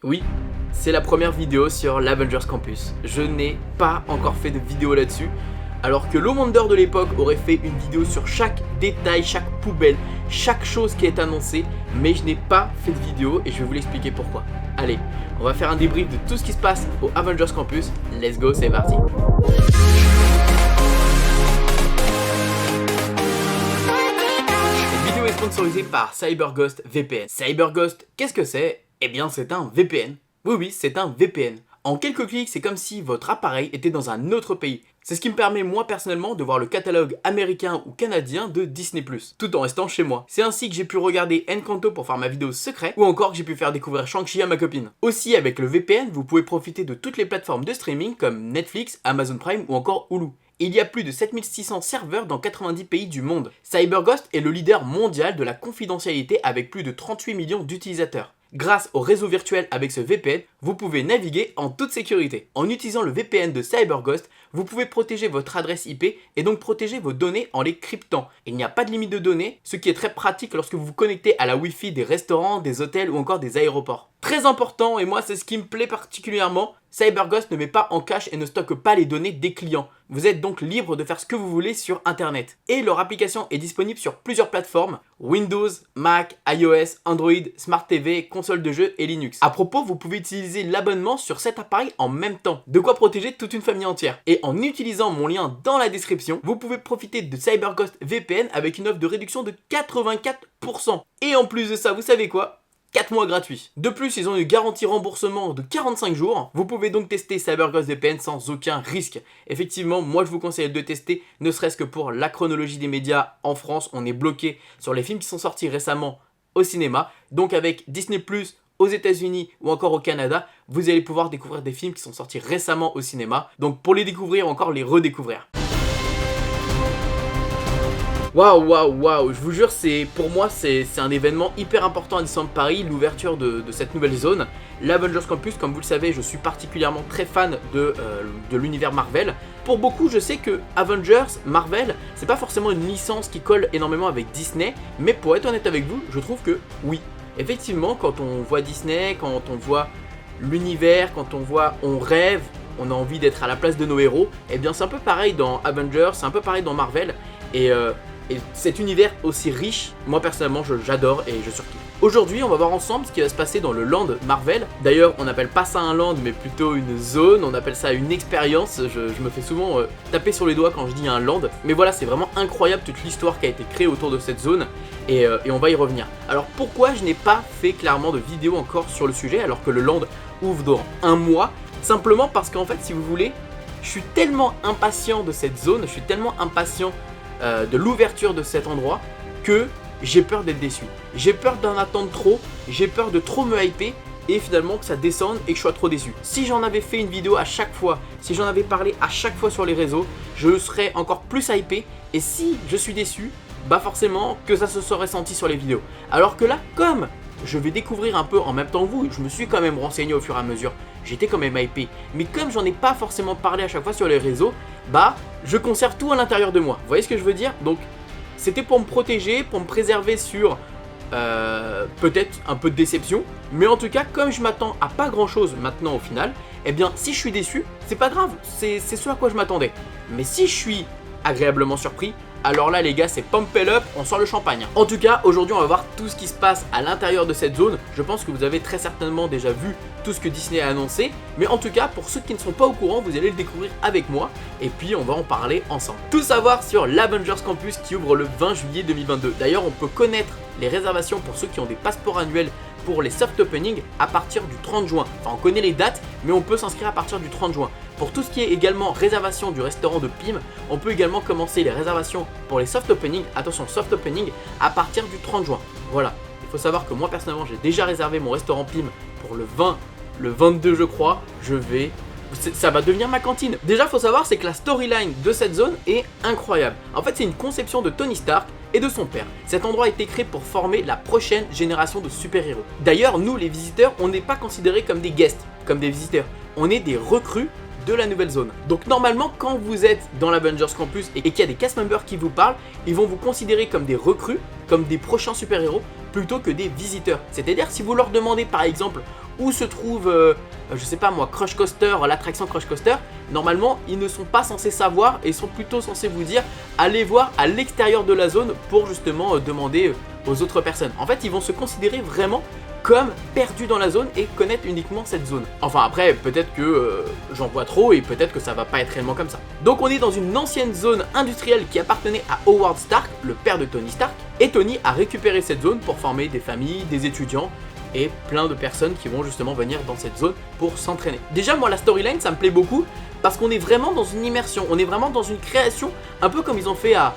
Oui, c'est la première vidéo sur l'Avengers Campus. Je n'ai pas encore fait de vidéo là-dessus, alors que Lowonder de l'époque aurait fait une vidéo sur chaque détail, chaque poubelle, chaque chose qui est annoncée, mais je n'ai pas fait de vidéo et je vais vous l'expliquer pourquoi. Allez, on va faire un débrief de tout ce qui se passe au Avengers Campus. Let's go, c'est parti. Cette vidéo est sponsorisée par CyberGhost VPN. CyberGhost, qu'est-ce que c'est ? Eh bien, c'est un VPN. Oui, c'est un VPN. En quelques clics, c'est comme si votre appareil était dans un autre pays. C'est ce qui me permet moi personnellement de voir le catalogue américain ou canadien de Disney+, tout en restant chez moi. C'est ainsi que j'ai pu regarder Encanto pour faire ma vidéo secret, ou encore que j'ai pu faire découvrir Shang-Chi à ma copine. Aussi, avec le VPN, vous pouvez profiter de toutes les plateformes de streaming comme Netflix, Amazon Prime ou encore Hulu. Il y a plus de 7600 serveurs dans 90 pays du monde. CyberGhost est le leader mondial de la confidentialité avec plus de 38 millions d'utilisateurs. Grâce au réseau virtuel avec ce VPN, vous pouvez naviguer en toute sécurité. En utilisant le VPN de CyberGhost, vous pouvez protéger votre adresse IP et donc protéger vos données en les cryptant. Il n'y a pas de limite de données, ce qui est très pratique lorsque vous vous connectez à la Wi-Fi des restaurants, des hôtels ou encore des aéroports. Très important, et moi c'est ce qui me plaît particulièrement, CyberGhost ne met pas en cache et ne stocke pas les données des clients. Vous êtes donc libre de faire ce que vous voulez sur Internet. Et leur application est disponible sur plusieurs plateformes, Windows, Mac, iOS, Android, Smart TV, console de jeux et Linux. À propos, vous pouvez utiliser l'abonnement sur cet appareil en même temps. De quoi protéger toute une famille entière. Et en utilisant mon lien dans la description, vous pouvez profiter de CyberGhost VPN avec une offre de réduction de 84%. Et en plus de ça, vous savez quoi ? 4 mois gratuits. De plus, ils ont une garantie remboursement de 45 jours. Vous pouvez donc tester CyberGhost VPN sans aucun risque. Effectivement, moi je vous conseille de tester, ne serait-ce que pour la chronologie des médias. En France, on est bloqué sur les films qui sont sortis récemment au cinéma. Donc avec Disney+, aux États-Unis ou encore au Canada, vous allez pouvoir découvrir des films qui sont sortis récemment au cinéma. Donc pour les découvrir, encore les redécouvrir. Waouh, je vous jure, pour moi c'est un événement hyper important à Disneyland Paris, l'ouverture de cette nouvelle zone. L'Avengers Campus, comme vous le savez, je suis particulièrement très fan de l'univers Marvel. Pour beaucoup, je sais que Avengers, Marvel, c'est pas forcément une licence qui colle énormément avec Disney, mais pour être honnête avec vous, je trouve que oui. Effectivement, quand on voit Disney, quand on voit l'univers, quand on rêve, on a envie d'être à la place de nos héros, eh bien c'est un peu pareil dans Avengers, c'est un peu pareil dans Marvel, et cet univers aussi riche, moi personnellement j'adore et je surkiffe. Aujourd'hui on va voir ensemble ce qui va se passer dans le land Marvel. D'ailleurs on n'appelle pas ça un land mais plutôt une zone, on appelle ça une expérience. Je me fais souvent taper sur les doigts quand je dis un land. Mais voilà, c'est vraiment incroyable toute l'histoire qui a été créée autour de cette zone et on va y revenir. Alors pourquoi je n'ai pas fait clairement de vidéo encore sur le sujet alors que le land ouvre dans un mois? Simplement parce qu'en fait si vous voulez, je suis tellement impatient de cette zone, je suis tellement impatient de l'ouverture de cet endroit que j'ai peur d'être déçu. J'ai peur d'en attendre trop, j'ai peur de trop me hyper et finalement que ça descende et que je sois trop déçu. Si j'en avais fait une vidéo à chaque fois, si j'en avais parlé à chaque fois sur les réseaux, je serais encore plus hypé et si je suis déçu, bah forcément que ça se serait senti sur les vidéos. Alors que là, comme je vais découvrir un peu en même temps que vous, je me suis quand même renseigné au fur et à mesure, j'étais quand même hypé, mais comme j'en ai pas forcément parlé à chaque fois sur les réseaux, bah je conserve tout à l'intérieur de moi. Vous voyez ce que je veux dire? Donc c'était pour me protéger, pour me préserver sur peut-être un peu de déception, mais en tout cas comme je m'attends à pas grand chose maintenant au final, eh bien si je suis déçu, c'est pas grave, c'est ce à quoi je m'attendais. Mais si je suis agréablement surpris, alors là les gars c'est pump it up, on sort le champagne. En tout cas aujourd'hui on va voir tout ce qui se passe à l'intérieur de cette zone. Je pense que vous avez très certainement déjà vu tout ce que Disney a annoncé, mais en tout cas pour ceux qui ne sont pas au courant, vous allez le découvrir avec moi et puis on va en parler ensemble. Tout savoir sur l'Avengers Campus qui ouvre le 20 juillet 2022. D'ailleurs on peut connaître les réservations pour ceux qui ont des passeports annuels pour les soft openings à partir du 30 juin. Enfin on connaît les dates mais on peut s'inscrire à partir du 30 juin. Pour tout ce qui est également réservation du restaurant de Pim, on peut également commencer les réservations pour les soft openings, attention soft opening, à partir du 30 juin. Voilà, il faut savoir que moi personnellement j'ai déjà réservé mon restaurant Pim pour le 22 je crois, ça va devenir ma cantine. Déjà faut savoir c'est que la storyline de cette zone est incroyable. En fait c'est une conception de Tony Stark et de son père. Cet endroit a été créé pour former la prochaine génération de super-héros. D'ailleurs nous les visiteurs on n'est pas considérés comme des guests, comme des visiteurs, on est des recrues de la nouvelle zone. Donc normalement quand vous êtes dans l'Avengers Campus et qu'il y a des cast members qui vous parlent, ils vont vous considérer comme des recrues, comme des prochains super-héros plutôt que des visiteurs. C'est-à-dire si vous leur demandez par exemple où se trouve, je sais pas moi, Crush Coaster, l'attraction Crush Coaster, normalement ils ne sont pas censés savoir et sont plutôt censés vous dire allez voir à l'extérieur de la zone pour justement demander aux autres personnes. En fait ils vont se considérer vraiment comme perdus dans la zone et connaître uniquement cette zone. Enfin après peut-être que j'en vois trop et peut-être que ça va pas être réellement comme ça. Donc on est dans une ancienne zone industrielle qui appartenait à Howard Stark, le père de Tony Stark, et Tony a récupéré cette zone pour former des familles, des étudiants et plein de personnes qui vont justement venir dans cette zone pour s'entraîner. Déjà moi la storyline ça me plaît beaucoup parce qu'on est vraiment dans une immersion, on est vraiment dans une création un peu comme ils ont fait à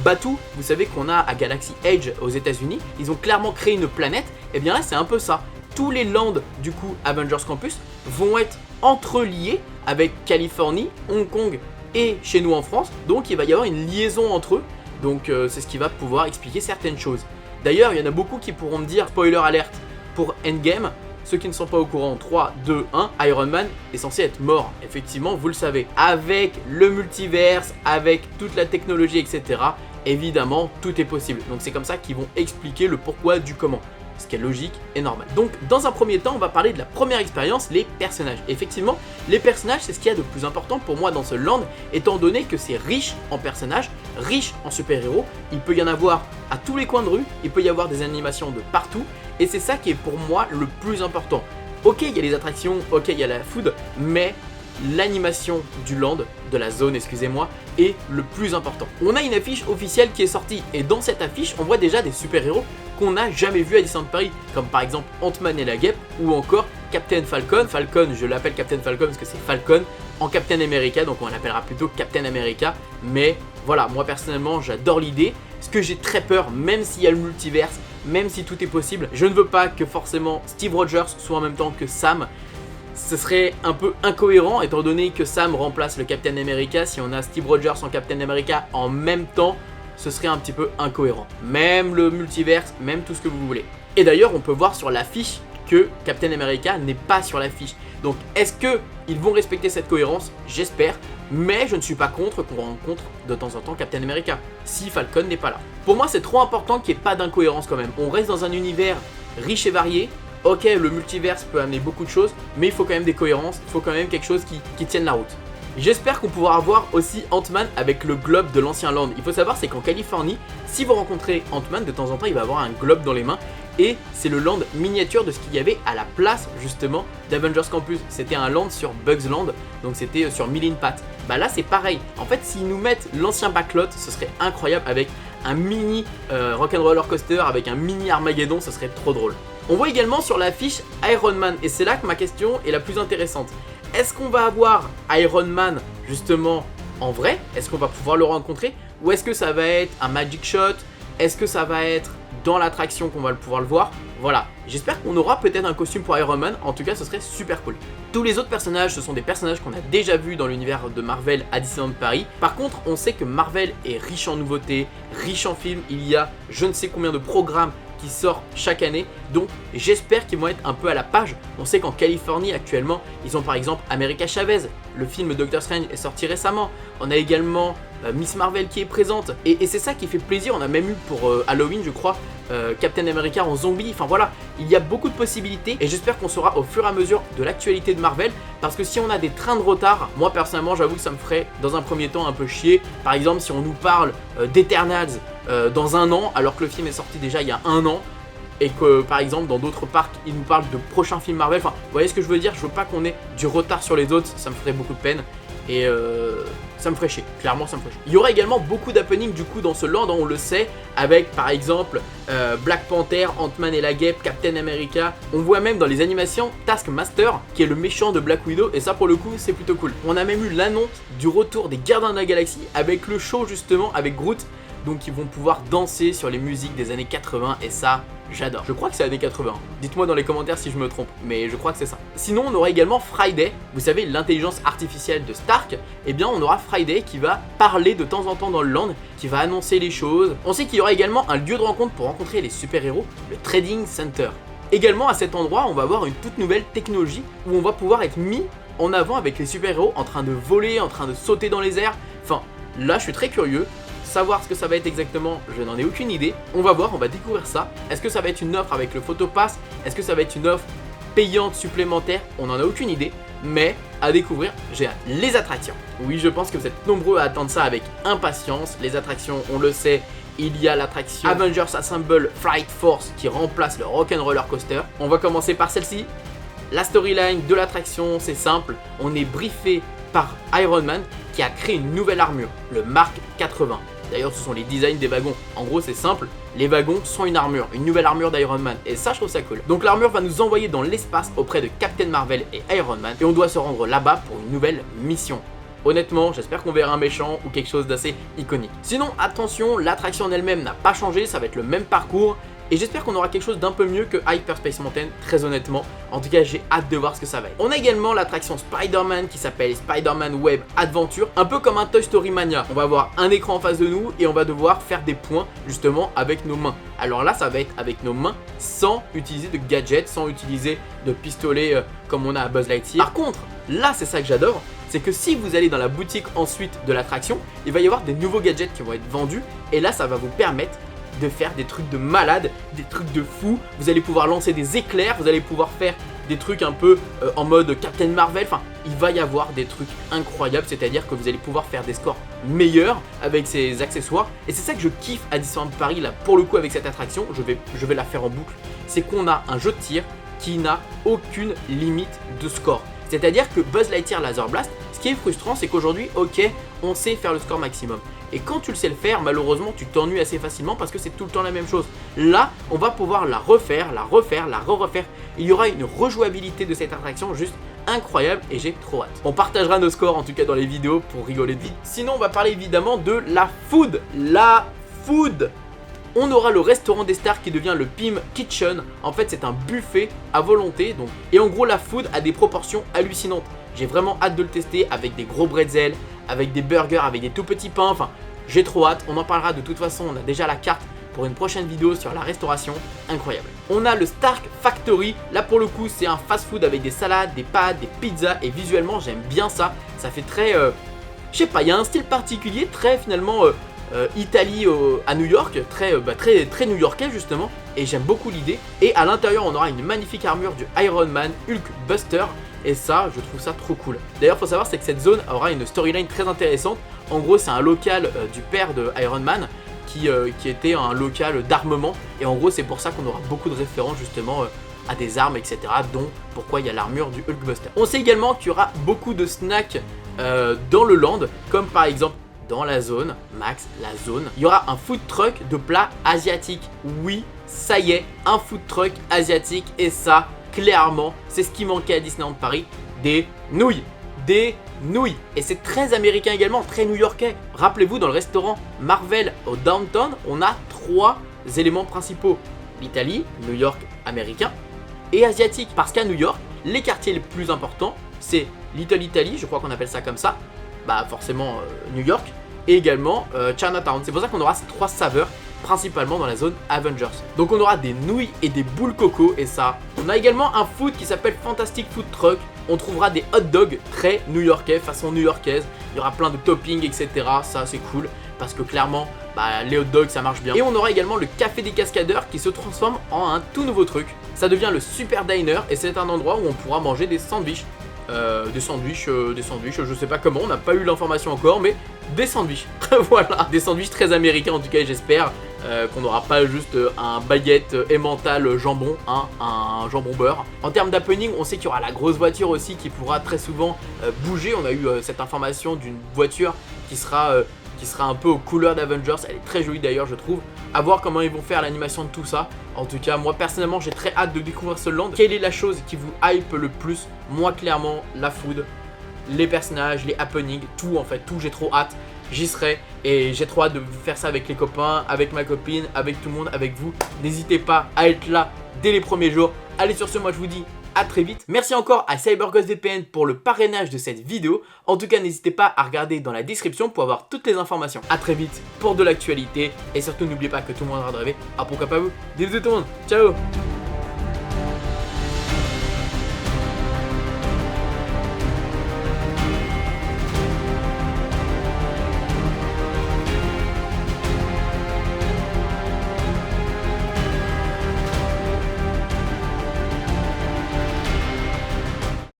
Batuu, vous savez qu'on a à Galaxy Edge aux États-Unis, ils ont clairement créé une planète, et bien là c'est un peu ça. Tous les lands du coup Avengers Campus vont être entreliés avec Californie, Hong Kong et chez nous en France, donc il va y avoir une liaison entre eux, donc c'est ce qui va pouvoir expliquer certaines choses. D'ailleurs il y en a beaucoup qui pourront me dire, spoiler alerte pour Endgame, ceux qui ne sont pas au courant, 3, 2, 1, Iron Man est censé être mort, effectivement vous le savez. Avec le multiverse, avec toute la technologie etc, évidemment tout est possible. Donc c'est comme ça qu'ils vont expliquer le pourquoi du comment, ce qui est logique et normal. Donc dans un premier temps on va parler de la première expérience, les personnages. Effectivement les personnages c'est ce qu'il y a de plus important pour moi dans ce land, étant donné que c'est riche en personnages, riche en super-héros, il peut y en avoir à tous les coins de rue, il peut y avoir des animations de partout, et c'est ça qui est pour moi le plus important. Ok il y a les attractions, ok il y a la food, mais l'animation du land, de la zone excusez-moi, est le plus important. On a une affiche officielle qui est sortie, et dans cette affiche on voit déjà des super-héros qu'on n'a jamais vu à Disneyland Paris, comme par exemple Ant-Man et la Guêpe, ou encore Captain Falcon. Falcon, je l'appelle Captain Falcon parce que c'est Falcon en Captain America, donc on l'appellera plutôt Captain America, mais voilà, moi personnellement j'adore l'idée. Ce que j'ai très peur, même s'il y a le multiverse, même si tout est possible, je ne veux pas que forcément Steve Rogers soit en même temps que Sam. Ce serait un peu incohérent étant donné que Sam remplace le Captain America. Si on a Steve Rogers en Captain America en même temps, ce serait un petit peu incohérent. Même le multiverse, même tout ce que vous voulez. Et d'ailleurs on peut voir sur l'affiche que Captain America n'est pas sur l'affiche. Donc est-ce qu'ils vont respecter cette cohérence? J'espère. Mais je ne suis pas contre qu'on rencontre de temps en temps Captain America, si Falcon n'est pas là. Pour moi c'est trop important qu'il n'y ait pas d'incohérence quand même. On reste dans un univers riche et varié. Ok, le multiverse peut amener beaucoup de choses, mais il faut quand même des cohérences, il faut quand même quelque chose qui tienne la route. J'espère qu'on pourra avoir aussi Ant-Man avec le globe de l'ancien land. Il faut savoir c'est qu'en Californie, si vous rencontrez Ant-Man, de temps en temps il va avoir un globe dans les mains. Et c'est le land miniature de ce qu'il y avait à la place justement d'Avengers Campus. C'était un land sur Bugs Land, donc c'était sur Millin Pat. Bah là c'est pareil, en fait s'ils nous mettent l'ancien backlot, ce serait incroyable avec un mini Rock'n'Roller Coaster, avec un mini Armageddon, ce serait trop drôle. On voit également sur l'affiche Iron Man, et c'est là que ma question est la plus intéressante. Est-ce qu'on va avoir Iron Man justement en vrai? Est-ce qu'on va pouvoir le rencontrer? Ou est-ce que ça va être un Magic Shot? Est-ce que ça va être dans l'attraction qu'on va pouvoir le voir? Voilà, j'espère qu'on aura peut-être un costume pour Iron Man, en tout cas ce serait super cool. Tous les autres personnages, ce sont des personnages qu'on a déjà vus dans l'univers de Marvel à Disneyland Paris. Par contre, on sait que Marvel est riche en nouveautés, riche en films, il y a je ne sais combien de programmes qui sortent chaque année, donc j'espère qu'ils vont être un peu à la page. On sait qu'en Californie actuellement, ils ont par exemple America Chavez, le film Doctor Strange est sorti récemment, on a également Miss Marvel qui est présente, et c'est ça qui fait plaisir. On a même eu pour Halloween je crois Captain America en zombie, enfin voilà, il y a beaucoup de possibilités et j'espère qu'on saura au fur et à mesure de l'actualité de Marvel, parce que si on a des trains de retard, moi personnellement j'avoue que ça me ferait dans un premier temps un peu chier. Par exemple si on nous parle d'Eternals dans un an alors que le film est sorti déjà il y a un an, et que par exemple dans d'autres parcs ils nous parlent de prochains films Marvel, enfin vous voyez ce que je veux dire, je veux pas qu'on ait du retard sur les autres, ça me ferait beaucoup de peine et ça me ferait chier, clairement ça me ferait chier. Il y aura également beaucoup d'happenings du coup dans ce land, on le sait, avec par exemple Black Panther, Ant-Man et la Guêpe, Captain America. On voit même dans les animations Taskmaster qui est le méchant de Black Widow, et ça pour le coup c'est plutôt cool. On a même eu l'annonce du retour des Gardiens de la Galaxie avec le show justement avec Groot, donc ils vont pouvoir danser sur les musiques des années 80 et ça j'adore. Je crois que c'est années 80, dites-moi dans les commentaires si je me trompe, mais je crois que c'est ça. Sinon on aura également Friday, vous savez l'intelligence artificielle de Stark, et bien on aura Friday qui va parler de temps en temps dans le land, qui va annoncer les choses. On sait qu'il y aura également un lieu de rencontre pour rencontrer les super-héros, le Trading Center. Également à cet endroit on va avoir une toute nouvelle technologie où on va pouvoir être mis en avant avec les super-héros en train de voler, en train de sauter dans les airs. Enfin là je suis très curieux. Savoir ce que ça va être exactement, je n'en ai aucune idée. On va voir, on va découvrir ça. Est-ce que ça va être une offre avec le PhotoPass? Est-ce que ça va être une offre payante supplémentaire, on n'en a aucune idée, mais à découvrir, j'ai hâte. Les attractions. Oui, je pense que vous êtes nombreux à attendre ça avec impatience. Les attractions, on le sait, il y a l'attraction Avengers Assemble Flight Force qui remplace le Rock'n'Roller Coaster. On va commencer par celle-ci. La storyline de l'attraction, c'est simple. On est briefé par Iron Man qui a créé une nouvelle armure, le Mark 80. D'ailleurs, ce sont les designs des wagons. En gros, c'est simple. Les wagons sont une armure, une nouvelle armure d'Iron Man. Et ça, je trouve ça cool. Donc l'armure va nous envoyer dans l'espace auprès de Captain Marvel et Iron Man. Et on doit se rendre là-bas pour une nouvelle mission. Honnêtement, j'espère qu'on verra un méchant ou quelque chose d'assez iconique. Sinon, attention, l'attraction en elle-même n'a pas changé. Ça va être le même parcours. Et j'espère qu'on aura quelque chose d'un peu mieux que Hyperspace Mountain, très honnêtement. En tout cas, j'ai hâte de voir ce que ça va être. On a également l'attraction Spider-Man qui s'appelle Spider-Man Web Adventure, un peu comme un Toy Story Mania. On va avoir un écran en face de nous et on va devoir faire des points justement avec nos mains. Alors là, ça va être avec nos mains sans utiliser de gadgets, sans utiliser de pistolet comme on a à Buzz Lightyear. Par contre, là, c'est ça que j'adore. C'est que si vous allez dans la boutique ensuite de l'attraction, il va y avoir des nouveaux gadgets qui vont être vendus. Et là, ça va vous permettre de faire des trucs de malade, des trucs de fou. Vous allez pouvoir lancer des éclairs, vous allez pouvoir faire des trucs un peu en mode Captain Marvel. Enfin, il va y avoir des trucs incroyables, c'est-à-dire que vous allez pouvoir faire des scores meilleurs avec ces accessoires. Et c'est ça que je kiffe à Disneyland Paris, là, pour le coup, avec cette attraction. Je vais la faire en boucle. C'est qu'on a un jeu de tir qui n'a aucune limite de score. C'est-à-dire que Buzz Lightyear Laser Blast, ce qui est frustrant, c'est qu'aujourd'hui, ok, on sait faire le score maximum. Et quand tu le sais le faire, malheureusement, tu t'ennuies assez facilement parce que c'est tout le temps la même chose. Là, on va pouvoir la refaire, la re-refaire. Il y aura une rejouabilité de cette attraction juste incroyable et j'ai trop hâte. On partagera nos scores en tout cas dans les vidéos pour rigoler de vie. Sinon, on va parler évidemment de la food. La food. On aura le restaurant des stars qui devient le Pym Kitchen. En fait, c'est un buffet à volonté. Donc. Et en gros, la food a des proportions hallucinantes. J'ai vraiment hâte de le tester avec des gros bretzels, avec des burgers, avec des tout petits pains. Enfin, j'ai trop hâte. On en parlera de toute façon. On a déjà la carte pour une prochaine vidéo sur la restauration. Incroyable. On a le Stark Factory. Là, pour le coup, c'est un fast-food avec des salades, des pâtes, des pizzas. Et visuellement, j'aime bien ça. Ça fait très... je sais pas, il y a un style particulier, très finalement... Italie à New York, très new-yorkais justement, et j'aime beaucoup l'idée. Et à l'intérieur, on aura une magnifique armure du Iron Man Hulk Buster, et ça, je trouve ça trop cool. D'ailleurs, faut savoir, c'est que cette zone aura une storyline très intéressante. En gros, c'est un local du père de Iron Man qui était un local d'armement, et en gros, c'est pour ça qu'on aura beaucoup de références justement à des armes, etc. Dont pourquoi il y a l'armure du Hulk Buster. On sait également qu'il y aura beaucoup de snacks dans le land, comme par exemple dans la zone, Max, la zone, il y aura un food truck de plats asiatiques. Oui, ça y est, un food truck asiatique, et ça, clairement, c'est ce qui manquait à Disneyland Paris, des nouilles. Des nouilles. Et c'est très américain également, très new-yorkais. Rappelez-vous, dans le restaurant Marvel au downtown, on a 3 éléments principaux. L'Italie, New York américain, et asiatique. Parce qu'à New York, les quartiers les plus importants, c'est Little Italy, je crois qu'on appelle ça comme ça, bah forcément New York, et également Chinatown. C'est pour ça qu'on aura ces 3 saveurs principalement dans la zone Avengers. Donc on aura des nouilles et des boules coco, et ça. On a également un food qui s'appelle Fantastic Food Truck. On trouvera des hot dogs très new-yorkais, façon new-yorkaise. Il y aura plein de toppings, etc. Ça c'est cool parce que clairement bah, les hot dogs ça marche bien. Et on aura également le café des cascadeurs qui se transforme en un tout nouveau truc. Ça devient le Super Diner, et c'est un endroit où on pourra manger des sandwichs. Des sandwichs, je sais pas comment, on n'a pas eu l'information encore, mais des sandwichs. Voilà, des sandwichs très américains en tout cas, j'espère qu'on n'aura pas juste un baguette emmental jambon, hein, un jambon beurre. En termes d'happening, on sait qu'il y aura la grosse voiture aussi qui pourra très souvent bouger. On a eu cette information d'une voiture qui sera un peu aux couleurs d'Avengers. Elle est très jolie d'ailleurs, je trouve. À voir comment ils vont faire l'animation de tout ça. En tout cas, moi personnellement, j'ai très hâte de découvrir ce land. Quelle est la chose qui vous hype le plus? Moi, clairement, la food, les personnages, les happenings, tout en fait, tout. J'ai trop hâte. J'y serai et j'ai trop hâte de faire ça avec les copains, avec ma copine, avec tout le monde, avec vous. N'hésitez pas à être là dès les premiers jours. Allez, sur ce, moi je vous dis à très vite. Merci encore à CyberGhostVPN pour le parrainage de cette vidéo. En tout cas, n'hésitez pas à regarder dans la description pour avoir toutes les informations. À très vite pour de l'actualité. Et surtout, n'oubliez pas que tout le monde a le droit de rêver. Ah, pourquoi pas vous? Des bisous tout le monde. Ciao.